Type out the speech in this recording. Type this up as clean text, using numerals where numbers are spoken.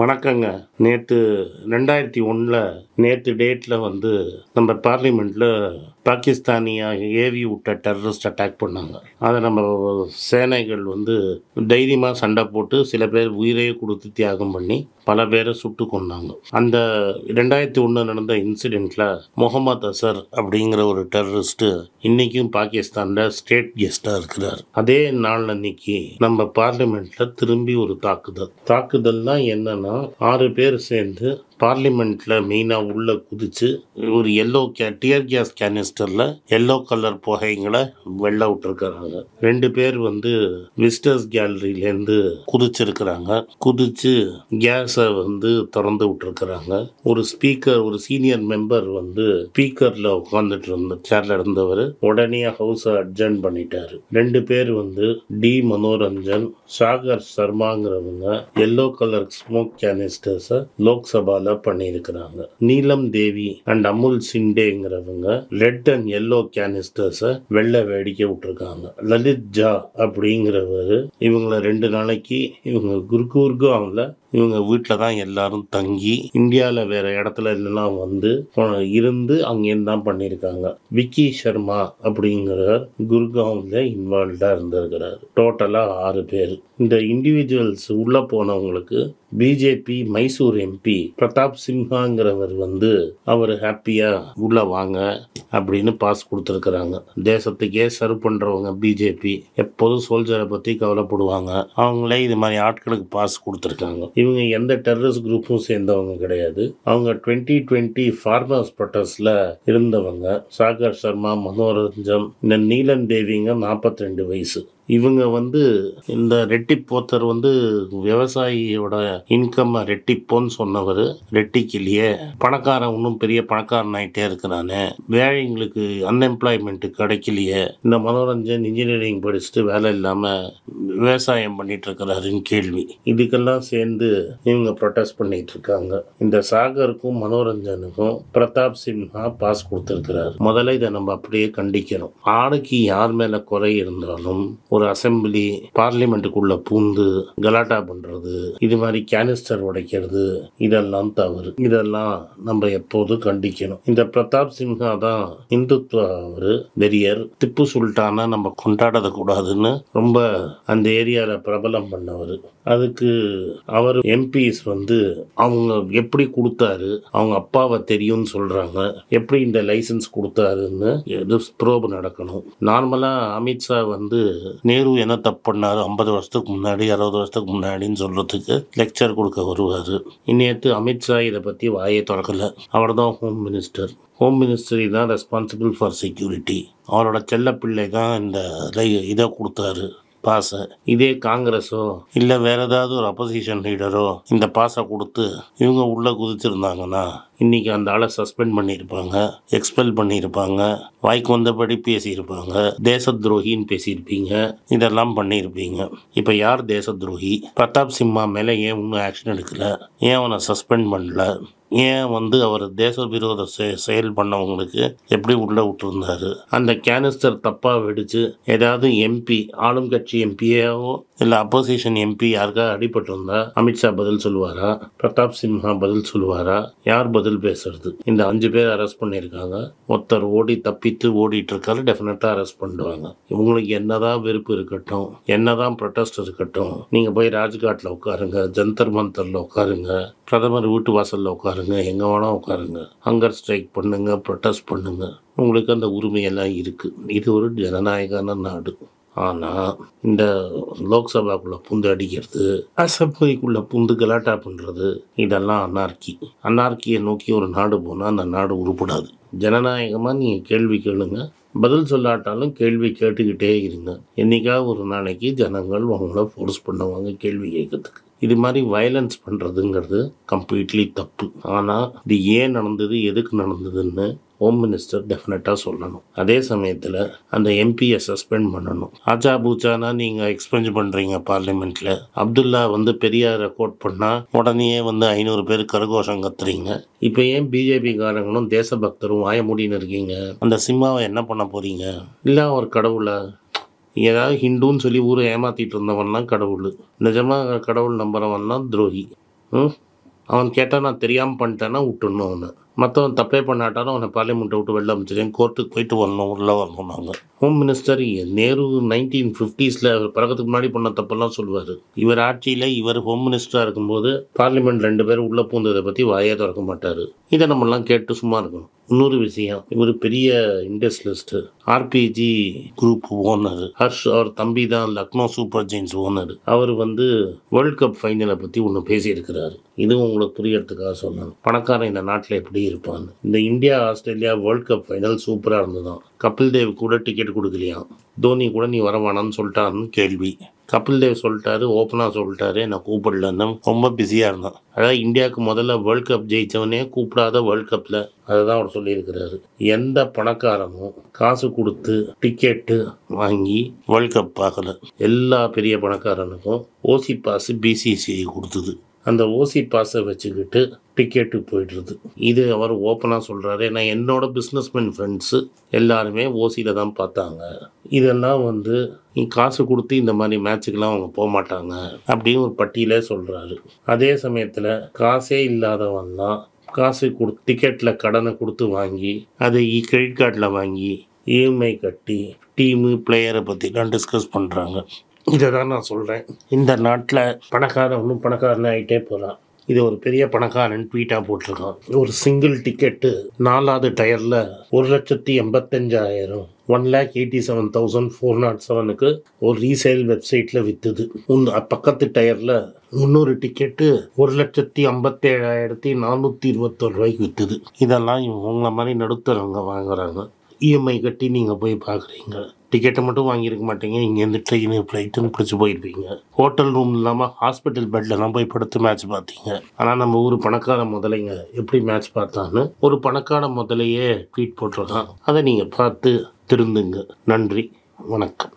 வணக்கங்க. நேத்து 2001ல் நேத்து டேட்ல வந்து நம்ம பார்லிமெண்ட்ல பாகிஸ்தானியா ஏவி விட்ட டெரரிஸ்ட் அட்டாக் பண்ணாங்க. அதை நம்ம சேனைகள் வந்து தைரியமாக சண்டை போட்டு சில பேர் உயிரையே கொடுத்து தியாகம் பண்ணி பல பேரை சுட்டு கொண்டாங்க. அந்த 2001 நடந்த இன்சிடெண்ட்ல முகமது அசர் அப்படிங்கிற ஒரு டெரரிஸ்ட் இன்னைக்கும் பாகிஸ்தானில் ஸ்டேட் கெஸ்டாக இருக்கிறார். அதே நாள் அன்னைக்கு நம்ம பார்லிமெண்ட்ல திரும்பி ஒரு தாக்குதல்னா என்னன்னா 6 பேர் சேர்ந்து பார்லிமெண்ட்ல மெயினாக உள்ள குதிச்சு ஒரு டியர் கேஸ் கேனிஸ்டர்ல எல்லோ கலர் புகைங்களை வெளில விட்டுருக்கிறாங்க. 2 பேர் வந்து விசிட்டர்ஸ் கேலரியிலேருந்து குதிச்சு கேஸை வந்து திறந்து விட்டுருக்கிறாங்க. ஒரு சீனியர் மெம்பர் வந்து ஸ்பீக்கர்ல உட்காந்துட்டு சேர்ல இருந்தவர் உடனே ஹவுஸை அட்ஜர்ன் பண்ணிட்டாரு. 2 பேர் வந்து டி மனோரஞ்சன், சாகர் சர்மாங்கிறவங்க எல்லோ கலர் ஸ்மோக் கேனிஸ்டர்ஸை லோக்சபால பண்ணியிருக்கிறாங்க. நீலம் தேவி அண்ட் அமுல் சிண்டேங்கிறவங்க ரெட் அண்ட் எல்லோ கேனிஸ்டர்ஸை வெள்ளை வேடிக்கை விட்டுருக்காங்க. லலித் ஜா அப்படிங்கிறவர் இவங்களை 2 நாளைக்கு இவங்க குர்காவ்ல இவங்க வீட்டில் தான் எல்லாரும் தங்கி இந்தியாவில் வேற இடத்துல எல்லாம் வந்து இருந்து அங்கேருந்து தான் பண்ணியிருக்காங்க. விக்கி சர்மா அப்படிங்கிறவர் குர்காவ்ல இன்வால்வ்டாக இருந்திருக்கிறார். டோட்டலாக 6 பேர். இந்த இண்டிவிஜுவல்ஸ் உள்ள போனவங்களுக்கு பிஜேபி மைசூர் எம்பி பிரதாப் சிம்ஹாங்கிறவர் வந்து அவர் ஹாப்பியா உள்ள வாங்க அப்படின்னு பாஸ் கொடுத்துருக்குறாங்க. தேசத்துக்கே சர்வ் பண்றவங்க பிஜேபி எப்போதும் சோல்ஜரை பத்தி கவலைப்படுவாங்க. அவங்களே இது மாதிரி ஆட்களுக்கு பாஸ் கொடுத்துருக்காங்க. இவங்க எந்த டெரரிஸ்ட் குரூப்பும் சேர்ந்தவங்க கிடையாது. அவங்க 2020 ஃபார்மர்ஸ் ப்ரொட்டஸ்ட்ல இருந்தவங்க. சாகர் சர்மா, மனோரஞ்சன், இந்த நீலன் தேவிங்க 42 வயசு. இவங்க வந்து இந்த ரெட்டிப்போத்தர் வந்து விவசாயியோட இன்கம் ரெட்டிப்போன்னு சொன்னவர் ரெட்டிக்கிலேயே பணக்காரன் இன்னும் பெரிய பணக்காரன் ஆகிட்டே இருக்கிறானே, வேலைங்களுக்கு அன்எம்ப்ளாய்மெண்ட் கிடைக்கலையே, இந்த மனோரஞ்சன் இன்ஜினியரிங் படிச்சுட்டு வேலை இல்லாமல் விவசாயம் பண்ணிட்டு இருக்கிறாருன்னு கேள்வி. இதுக்கெல்லாம் சேர்ந்து இவங்க ப்ரொட்டஸ்ட் பண்ணிட்டு இருக்காங்க. இந்த சாகருக்கும் மனோரஞ்சனுக்கும் பிரதாப் சிம்ஹா பாஸ் கொடுத்துருக்கிறார். முதல்ல இதை நம்ம அப்படியே கண்டிக்கிறோம். ஆளுக்கு யார் மேல குறை இருந்தாலும் ஒரு அசெம்பிளி பார்லிமெண்ட்டுக்குள்ள பூந்து கலாட்டா பண்றது, இது மாதிரி கேனிஸ்டர் உடைக்கிறது, இதெல்லாம் தவறு. இதெல்லாம் நம்ம எப்போதும் கண்டிக்கணும். இந்த பிரதாப் சிம்ஹா தான் இந்துத்துவ வெறியர். திப்பு சுல்தானா நம்ம கொண்டாடத கூடாதுன்னு ரொம்ப அந்த ஏரியால பிரபலம் பண்ணவர். அதுக்கு அவர் எம்பிஸ் வந்து அவங்க எப்படி கொடுத்தாரு, அவங்க அப்பாவை தெரியும்னு சொல்றாங்க, எப்படி இந்த லைசன்ஸ் கொடுத்தாருன்னு ப்ரோப் நடக்கணும். நார்மலா அமித்ஷா வந்து நேரு என்ன தப்பு பண்ணாரு 50 வருஷத்துக்கு முன்னாடி 60 வருஷத்துக்கு முன்னாடின்னு சொல்றதுக்கு லெக்சர் கொடுக்க வருவாரு. இன்னேத்து அமித்ஷா இதை பத்தி வாயை திறக்கல. அவர் தான் ஹோம் மினிஸ்டரி தான் ரெஸ்பான்சிபிள் ஃபார் செக்யூரிட்டி. அவரோட செல்ல பிள்ளை தான் இந்த இதை கொடுத்தாரு பாஸை. இதே காங்கிரஸோ இல்லை வேற ஏதாவது ஒரு அப்போசிஷன் லீடரோ இந்த பாஸை கொடுத்து இவங்க உள்ள குதிச்சிருந்தாங்கன்னா இன்னைக்கு அந்த ஆளை சஸ்பெண்ட் பண்ணியிருப்பாங்க, எக்ஸ்பெல் பண்ணியிருப்பாங்க, வாய்க்கு வந்தபடி பேசியிருப்பாங்க, தேச துரோகின்னு பேசியிருப்பீங்க, இதெல்லாம் பண்ணியிருப்பீங்க. இப்போ யார் தேச துரோகி? பிரதாப் சிம்ஹா மேலே ஏன் இன்னும் ஆக்ஷன் எடுக்கல? ஏன் அவனை சஸ்பெண்ட் பண்ணல? ஏன் வந்து அவர் தேச விரோத செயல் பண்ணவங்களுக்கு எப்படி உள்ள விட்டுருந்தாரு? அந்த கேனிஸ்டர் தப்பா வெடிச்சு ஏதாவது எம்பி, ஆளும் கட்சி எம்பியாவோ இல்லை அப்போசிஷன் எம்பி யாருக்காவது அடிபட்டு இருந்தா அமித்ஷா பதில் சொல்லுவாரா? பிரதாப் சிம்ஹா பதில் சொல்லுவாரா? யார் பதில் பேசுறது? இந்த 5 பேர் அரெஸ்ட் பண்ணியிருக்காங்க. ஒருத்தர் தப்பித்து ஓடிட்டு இருக்காரு. டெஃபினட்டா அரெஸ்ட் பண்ணுவாங்க. இவங்களுக்கு என்னதான் வெறுப்பு இருக்கட்டும், என்னதான் ப்ரொட்டஸ்ட் இருக்கட்டும், நீங்க போய் ராஜ்காட்ல உட்காருங்க, ஜந்தர் மந்தர்ல உட்காருங்க, பிரதமர் வீட்டு வாசல்ல உட்காருங்க, எங்க வேணா உட்காருங்க, ஹங்கர் ஸ்ட்ரைக் பண்ணுங்க, ப்ரொட்டஸ்ட் பண்ணுங்க. உங்களுக்கு அந்த உரிமையெல்லாம் இருக்கு. இது ஒரு ஜனநாயகான நாடு. ஆனால் இந்த லோக்சபாக்குள்ள புந்து அடிக்கிறது, அசம்பிளிக்குள்ள புந்து கலாட்டா பண்ணுறது, இதெல்லாம் அன்னார்கியை நோக்கி ஒரு நாடு போனால் அந்த நாடு உருப்படாது. ஜனநாயகமாக நீங்கள் கேள்வி கேளுங்க, பதில் சொல்லாட்டாலும் கேள்வி கேட்டுக்கிட்டே இருங்க. என்னைக்காவது ஒரு நாளைக்கு ஜனங்கள் அவங்கள ஃபோர்ஸ் பண்ணுவாங்க கேள்வி கேட்கறதுக்கு. இது மாதிரி வயலன்ஸ் பண்ணுறதுங்கிறது கம்ப்ளீட்லி தப்பு. ஆனால் இது ஏன் நடந்தது, எதுக்கு நடந்ததுன்னு ஹோம் மினிஸ்டர் டெஃபினட்டாக சொல்லணும். அதே சமயத்தில் அந்த எம்பியை சஸ்பெண்ட் பண்ணணும். ஆச்சா பூச்சானா நீங்கள் எக்ஸ்பெஞ்ச் பண்ணுறீங்க பார்லிமெண்ட்டில். அப்துல்லா வந்து பெரியாரை கோட் பண்ணால் உடனே வந்து 500 பேர் கரகோஷம் கத்துறீங்க. இப்போ ஏன் பிஜேபி காரங்களும் தேசபக்தரும் வாய மூடின்னு இருக்கீங்க? அந்த சிம்மாவை என்ன பண்ண போகிறீங்க? இல்லை ஒரு கடவுளை ஏதாவது ஹிந்துன்னு சொல்லி ஊரை ஏமாற்றிட்டு இருந்தவன்லாம் கடவுள், நிஜமாக கடவுள் நம்புறவன்லாம் துரோகி. அவன் கேட்டால் நான் தெரியாமல் பண்ணிட்டேன்னா விட்டுடணும் அவனை. மற்றவன் தப்பே பண்ணாட்டாலும் அவனை பார்லிமெண்ட்டை விட்டு வெளில அமைச்சிருக்கேன், கோர்ட்டுக்கு போயிட்டு வரணும், உள்ளே வரணும். நாங்கள் ஹோம் மினிஸ்டர் நேரு 1950s அவர் பிறகுறதுக்கு முன்னாடி பண்ண தப்பெல்லாம் சொல்லுவார். இவர் ஆட்சியில் இவர் ஹோம் மினிஸ்டராக இருக்கும்போது பார்லிமெண்ட் 2 பேர் உள்ளே பூந்ததை பற்றி வாயே திறக்க மாட்டார். இதை நம்மளாம் கேட்டு சும்மா இருக்கணும். இன்னொரு விஷயம், இவர் பெரிய industrialist, RPG group owner. Harsh அவர் தம்பி தான் லக்னோ சூப்பர் ஜெயின்ஸ் ஓனர். அவர் வேர்ல்ட் கப் ஃபைனலை பற்றி ஒன்று பேசியிருக்கிறாரு. இது உங்களுக்கு புரியறதுக்காக சொன்னாங்க. பணக்காரன் இந்த நாட்டில் எப்படி இருப்பான்னு. இந்த India Australia world cup final சூப்பராக இருந்ததான். கபில் தேவ் கூட டிக்கெட் கொடுக்கலையாம். தோனி கூட நீ வர வேணான்னு சொல்லிட்டாருன்னு கேள்வி. கபில் தேவ் சொல்லிட்டாரு, ஓப்பனாக சொல்லிட்டாரு, நான் கூப்பிடலன்னு. ரொம்ப பிஸியாக இருந்தான். அதாவது இந்தியாவுக்கு முதல்ல வேர்ல்ட் கப் ஜெயித்தவனே கூப்பிடாத வேர்ல்ட் கப்பில், அதை தான் அவர் சொல்லியிருக்கிறாரு. எந்த பணக்காரனும் காசு கொடுத்து டிக்கெட்டு வாங்கி வேர்ல்ட் கப் பார்க்கல. எல்லா பெரிய பணக்காரனுக்கும் ஓசி பாஸ் பிசிசிஐ கொடுத்தது. அந்த ஓசி பாஸை வச்சுக்கிட்டு டிக்கெட்டு போய்டுறது. இது அவர் ஓப்பனாக சொல்கிறாரு. ஏன்னா என்னோட பிஸ்னஸ்மேன் ஃப்ரெண்ட்ஸு எல்லாருமே ஓசியில் தான் பார்த்தாங்க. இதெல்லாம் நீ காசு கொடுத்து இந்த மாதிரி மேட்சுக்கெல்லாம் அவங்க போக மாட்டாங்க அப்படின்னு ஒரு பட்டியலே சொல்கிறாரு. அதே சமயத்தில் காசே இல்லாதவன்லாம் காசு டிக்கெட்டில் கடனை கொடுத்து வாங்கி அதை கிரெடிட் கார்டில் வாங்கி இஎம்ஐ கட்டி டீமு பிளேயரை பற்றிலாம் டிஸ்கஸ் பண்ணுறாங்க. இதை தான் நான் சொல்கிறேன். இந்த நாட்டில் பணக்காரன் இன்னும் பணக்காரன் ஆகிட்டே போகிறான். இது ஒரு பெரிய பணக்காரன் ட்வீட்டாக போட்டிருக்கான். ஒரு சிங்கிள் டிக்கெட்டு 4வது டயரில் 1,85,000 1,87,407க்கு ஒரு ரீசேல் வெப்சைட்டில் விற்றுது. பக்கத்து டயரில் 300 டிக்கெட்டு 1,57,421 விற்றுது. இதெல்லாம் இவங்கள மாதிரி நடுத்தரவங்க வாங்குறாங்க. இஎம்ஐ கட்டி நீங்கள் போய் பார்க்குறீங்க. டிக்கெட்டை மட்டும் வாங்கியிருக்க மாட்டீங்க, இங்கேருந்து ட்ரெயின் ஃப்ளைட்டுன்னு பிடிச்சி போயிருப்பீங்க. ஹோட்டல் ரூம் இல்லாமல் ஹாஸ்பிட்டல் பெட்லலாம் போய் படுத்து மேட்ச் பார்த்தீங்க. ஆனால் நம்ம ஊர் பணக்கார முதலைங்க எப்படி மேட்ச் பார்த்தான்னு ஒரு பணக்கார முதலையே ட்வீட் போட்டிருக்கான். அதை நீங்கள் பார்த்து திருந்துங்க. நன்றி, வணக்கம்.